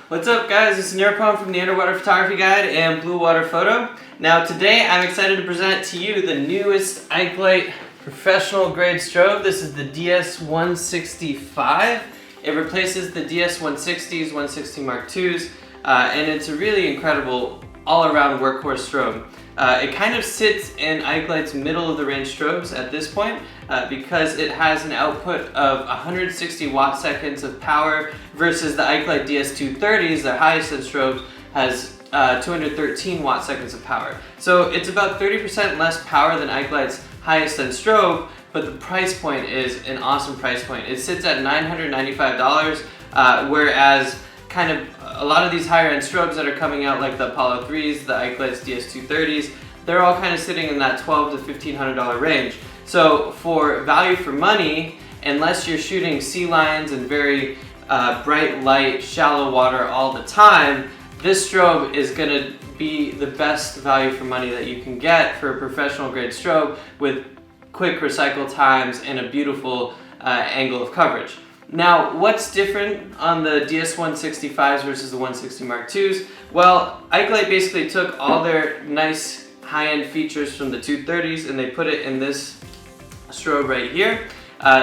What's up guys, this is Nirpon from the Underwater Photography Guide and Bluewater Photo. Now today I'm excited to present to you the newest Ikelite professional grade strobe. This is the DS165. It replaces the DS160s, 160 Mark IIs, and it's a really incredible all-around workhorse strobe. It kind of sits in Ikelite's middle of the range strobes at this point because it has an output of 160 watt seconds of power versus the Ikelite DS230s, their highest end strobe, has 213 watt seconds of power. So it's about 30% less power than Ikelite's highest end strobe, but the price point is an awesome price point. It sits at $995, whereas kind of a lot of these higher end strobes that are coming out, like the Apollo 3s, the Ikelite's DS230s, they're all kind of sitting in that $1,200 to $1,500 range. So for value for money, unless you're shooting sea lions and very bright light, shallow water all the time, this strobe is going to be the best value for money that you can get for a professional grade strobe with quick recycle times and a beautiful angle of coverage. Now, what's different on the DS165s versus the 160 Mark IIs? Well, Ikelite basically took all their nice high-end features from the 230s and they put it in this strobe right here.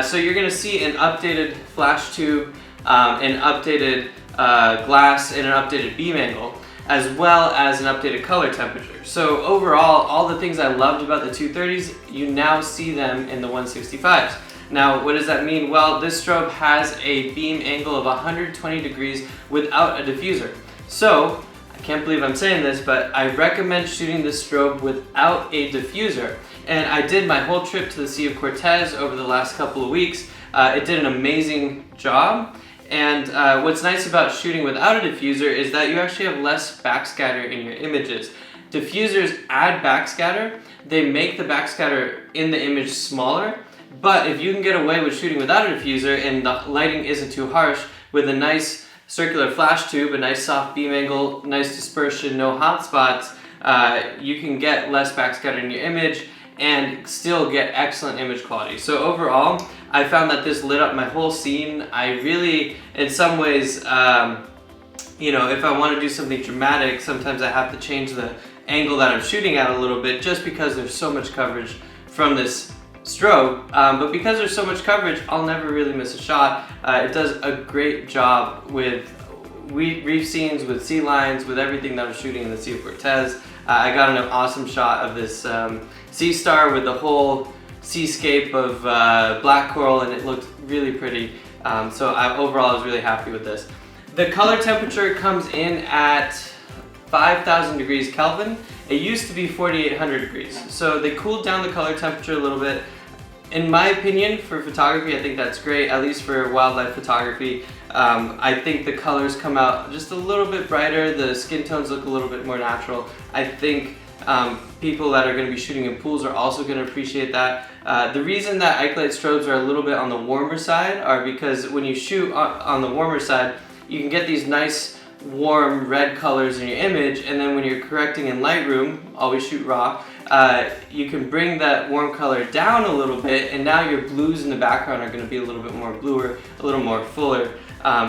So you're going to see an updated flash tube, an updated glass, and an updated beam angle, as well as an updated color temperature. So overall, all the things I loved about the 230s, you now see them in the 165s. Now, what does that mean? Well, this strobe has a beam angle of 120 degrees without a diffuser. So, I can't believe I'm saying this, but I recommend shooting this strobe without a diffuser. And I did my whole trip to the Sea of Cortez over the last couple of weeks. It did an amazing job. And what's nice about shooting without a diffuser is that you actually have less backscatter in your images. Diffusers add backscatter. They make the backscatter in the image smaller. But if you can get away with shooting without a diffuser and the lighting isn't too harsh, with a nice circular flash tube, a nice soft beam angle, nice dispersion, no hot spots, you can get less backscatter in your image and still get excellent image quality. So overall, I found that this lit up my whole scene. I really, in some ways, if I want to do something dramatic, sometimes I have to change the angle that I'm shooting at a little bit just because there's so much coverage from this strobe, but because there's so much coverage, I'll never really miss a shot. It does a great job with reef scenes, with sea lions, with everything that I was shooting in the Sea of Cortez. I got an awesome shot of this sea star with the whole seascape of black coral, and it looked really pretty. Overall, I was really happy with this. The color temperature comes in at 5,000 degrees Kelvin. It used to be 4,800 degrees. So they cooled down the color temperature a little bit. In my opinion, for photography, I think that's great, at least for wildlife photography. I think the colors come out just a little bit brighter, the skin tones look a little bit more natural. I think people that are going to be shooting in pools are also going to appreciate that. The reason that Ikelite strobes are a little bit on the warmer side are because when you shoot on the warmer side, you can get these nice warm red colors in your image, and then when you're correcting in Lightroom, always shoot raw, you can bring that warm color down a little bit, and now your blues in the background are going to be a little bit more bluer, a little more fuller.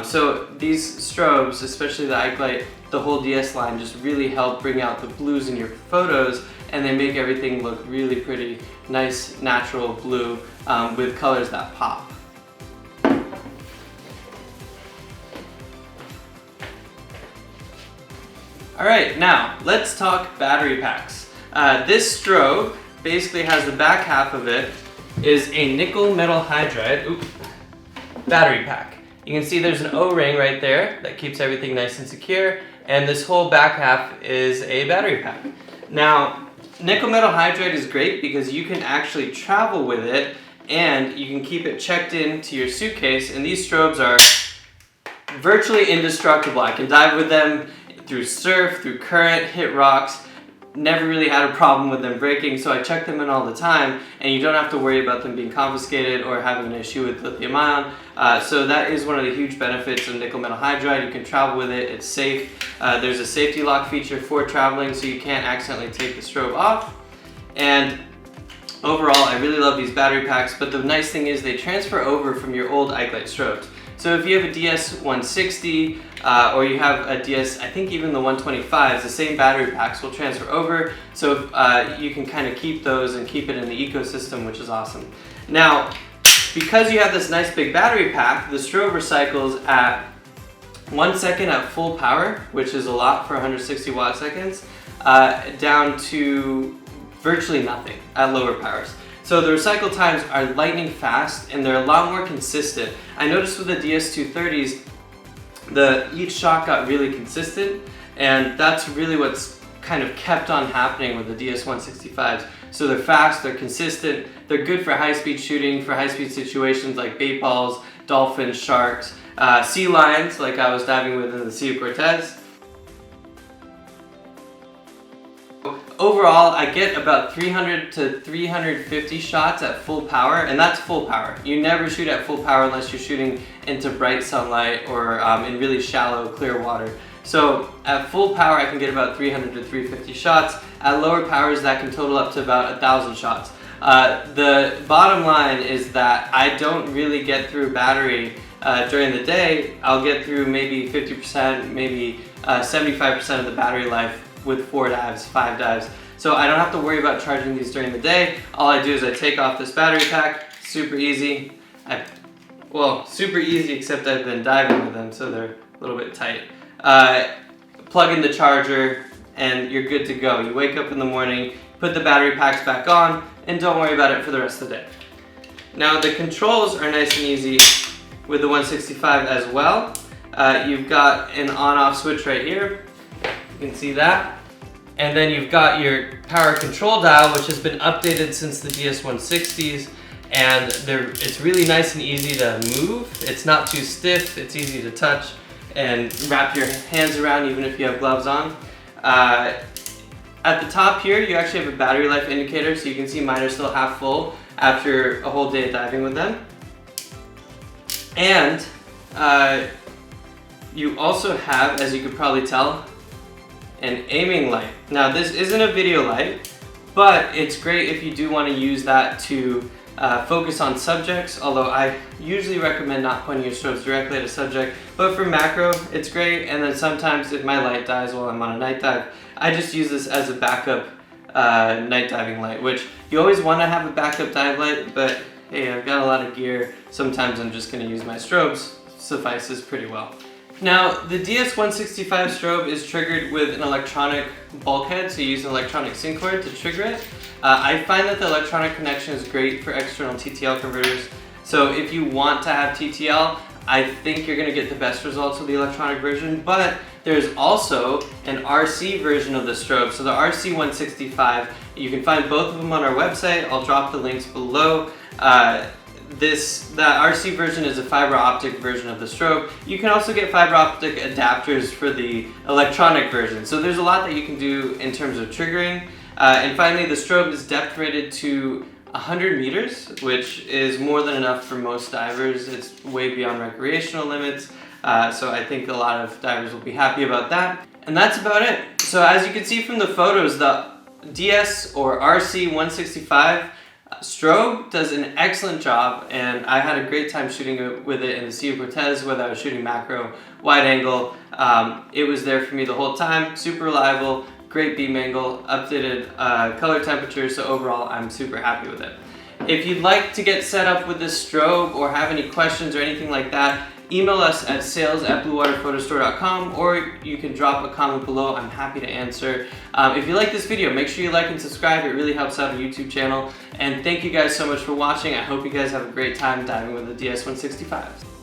So these strobes, especially the Ikelite, the whole DS line, just really help bring out the blues in your photos, and they make everything look really pretty, nice natural blue with colors that pop. Alright, now let's talk battery packs. This strobe basically has the back half of it is a nickel metal hydride battery pack. You can see there's an O-ring right there that keeps everything nice and secure, and this whole back half is a battery pack. Now, nickel metal hydride is great because you can actually travel with it and you can keep it checked into your suitcase, and these strobes are virtually indestructible. I can dive with them through surf, through current, hit rocks. Never really had a problem with them breaking, so I check them in all the time, and you don't have to worry about them being confiscated or having an issue with lithium ion. So that is one of the huge benefits of nickel metal hydride. You can travel with it, it's safe. There's a safety lock feature for traveling, so you can't accidentally take the strobe off. And overall, I really love these battery packs, but the nice thing is they transfer over from your old Ikelite strobes. So if you have a DS160 or you have a DS, I think even the 125s, the same battery packs will transfer over. So you can kind of keep those and keep it in the ecosystem, which is awesome. Now, because you have this nice big battery pack, the strobe recycles at 1 second at full power, which is a lot for 160 watt seconds, down to virtually nothing at lower powers. So the recycle times are lightning fast and they're a lot more consistent. I noticed with the DS230s, each shot got really consistent, and that's really what's kind of kept on happening with the DS165s. So they're fast, they're consistent, they're good for high-speed shooting, for high-speed situations like bait balls, dolphins, sharks, sea lions, like I was diving with in the Sea of Cortez. Overall, I get about 300 to 350 shots at full power, and that's full power. You never shoot at full power unless you're shooting into bright sunlight or in really shallow, clear water. So at full power, I can get about 300 to 350 shots. At lower powers, that can total up to about 1,000 shots. The bottom line is that I don't really get through battery during the day. I'll get through maybe 50%, maybe 75% of the battery life with 4 dives, 5 dives. So I don't have to worry about charging these during the day. All I do is I take off this battery pack, super easy. Well, super easy except I've been diving with them, so they're a little bit tight. Plug in the charger and you're good to go. You wake up in the morning, put the battery packs back on, and don't worry about it for the rest of the day. Now the controls are nice and easy with the 165 as well. You've got an on-off switch right here. You can see that. And then you've got your power control dial, which has been updated since the DS160s. And it's really nice and easy to move. It's not too stiff, it's easy to touch and wrap your hands around even if you have gloves on. At the top here, you actually have a battery life indicator, so you can see mine are still half full after a whole day of diving with them. And you also have, as you could probably tell, an aiming light. Now this isn't a video light, but it's great if you do want to use that to focus on subjects, although I usually recommend not pointing your strobes directly at a subject, but for macro it's great. And then sometimes if my light dies while I'm on a night dive, I just use this as a backup night diving light, which you always want to have a backup dive light, but hey, I've got a lot of gear, sometimes I'm just going to use my strobes, suffices pretty well. Now, the DS165 strobe is triggered with an electronic bulkhead, so you use an electronic sync cord to trigger it. I find that the electronic connection is great for external TTL converters, so if you want to have TTL, I think you're going to get the best results with the electronic version, but there's also an RC version of the strobe. So the RC165, you can find both of them on our website. I'll drop the links below. That RC version is a fiber optic version of the strobe. You can also get fiber optic adapters for the electronic version. So there's a lot that you can do in terms of triggering. And finally, the strobe is depth rated to 100 meters, which is more than enough for most divers. It's way beyond recreational limits. So I think a lot of divers will be happy about that. And that's about it. So as you can see from the photos, the DS or RC165 strobe does an excellent job, and I had a great time shooting with it in the Sea of Cortez, whether I was shooting macro, wide angle. It was there for me the whole time, super reliable, great beam angle, updated color temperature, so overall I'm super happy with it. If you'd like to get set up with this strobe or have any questions or anything like that, email us at sales@bluewaterphotostore.com, or you can drop a comment below. I'm happy to answer. If you like this video, make sure you like and subscribe. It really helps out our YouTube channel. And thank you guys so much for watching. I hope you guys have a great time diving with the DS165.